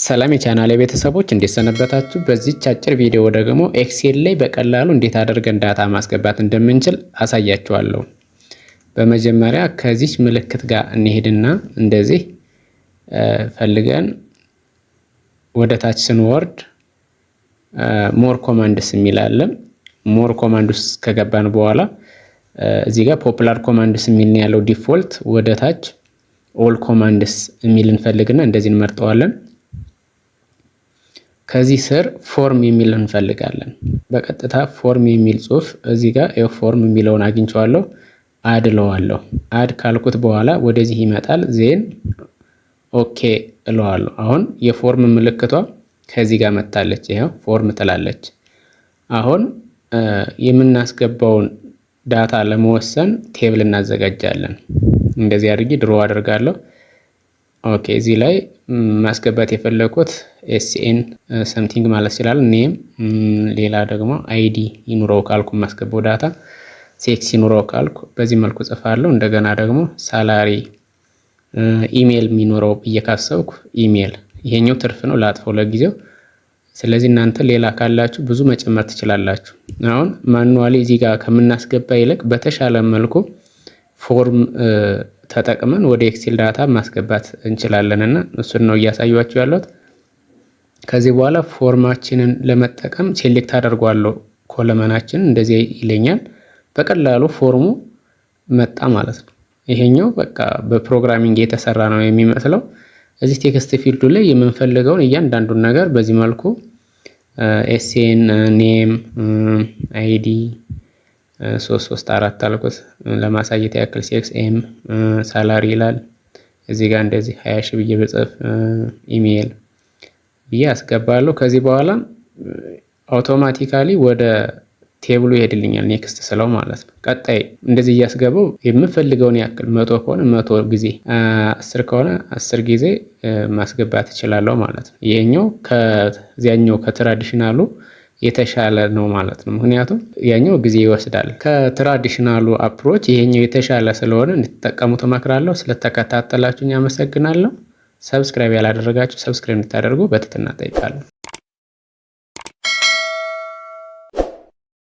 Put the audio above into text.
ሰላም የቻናሌ ቤተሰቦች እንዴት ሰነበታችሁ? በዚህች አጭር ቪዲዮ ደግሞ ኤክሴል ላይ በቀላሉ እንዴት አድርገን ዳታ ማስገባት እንደምንችል አሳያችኋለሁ። በመጀመሪያ ከዚች ምልክት ጋር እንሄድና እንደዚህ ፈልገን ወደ ታች ስንወርድ ሞር ኮማንድስ የሚል አለ። ሞር ኮማንድስ ከገባን በኋላ እዚህ ጋር ፖፑላር ኮማንድስ የሚል ነው ያለው ዲፎልት። ወደ ታች ኦል ኮማንድስ የሚል እንፈልግና እንደዚህ እንመርጠዋለን። ከዚህ ስር ፎርም የሚል እንፈልጋለን። በቀጥታ ፎርም የሚል ጽሁፍ እዚህ ጋር ፎርም የሚለውን አግኝቼዋለሁ። አድ እለዋለሁ። አድ ካልኩት በኋላ ወደዚህ ይመጣል። ዜን ኦኬ እለዋለሁ። አሁን የፎርም ምልክቷ ከዚህ ጋር መጣለች። ይሄው ፎርም ትላለች። አሁን የምናስገባውን ዳታ ለመወሰን ቴብል እናዘጋጃለን። እንደዚህ አድርጌ ድሮ አደርጋለሁ። ኦኬ እዚህ ላይ ማስገባት የፈለኩት ኤስኤን ሰምቲንግ ማለት ይችላል። ኔም ሌላ ደግሞ አይዲ ይኑረው ካልኩ ማስገባው ዳታ ሴክስ ይኑረው ካልኩ በዚህ መልኩ ጽፋለሁ። እንደገና ደግሞ ሳላሪ ኢሜል የሚኖረው እየካሰብኩ ኢሜል። ይሄኛው ትርፍ ነው ላጥፈው ለጊዜው። ስለዚህ እናንተ ሌላ ካላችሁ ብዙ መጨመር ትችላላችሁ። አሁን ማኑዋሊ እዚህ ጋር ከምናስገባ ይልቅ በተሻለ መልኩ ፎርም ተጠቅመን ወደ ኤክሴል ዳታ ማስገባት እንችላለን እና እሱን ነው እያሳያችሁ ያለሁት። ከዚህ በኋላ ፎርማችንን ለመጠቀም ሴሌክት አደርጓለሁ። ኮለመናችንን እንደዚህ ይለኛል። በቀላሉ ፎርሙ መጣ ማለት ነው። ይሄኛው በቃ በፕሮግራሚንግ የተሰራ ነው የሚመስለው። እዚህ ቴክስት ፊልዱ ላይ የምንፈልገውን እያንዳንዱን ነገር በዚህ መልኩ ኤስኤን፣ ኔም፣ አይዲ 334 አልኩት ለማሳየት ያክል ሴክስ ኤም ሳላሪ ይላል። እዚህ ጋር እንደዚህ 20 ሺህ ብዬ ብጽፍ ኢሜል ብዬ አስገባለሁ። ከዚህ በኋላ አውቶማቲካሊ ወደ ቴብሉ ይሄድልኛል ኔክስት ስለው ማለት ነው። ቀጣይ እንደዚህ እያስገባው የምፈልገውን ያክል 100 ከሆነ 100 ጊዜ 10 ከሆነ 10 ጊዜ ማስገባት እችላለሁ ማለት ነው። ይሄኛው ከዚያኛው ከትራዲሽናሉ የተሻለ ነው ማለት ነው። ምክንያቱም ያኛው ጊዜ ይወስዳል። ከትራዲሽናሉ አፕሮች ይሄኛው የተሻለ ስለሆነ እንድትጠቀሙት እመክራለሁ። ስለተከታተላችሁኝ አመሰግናለሁ። ሰብስክራይብ ያላደረጋችሁ ሰብስክራይብ እንድታደርጉ በትህትና እጠይቃለሁ።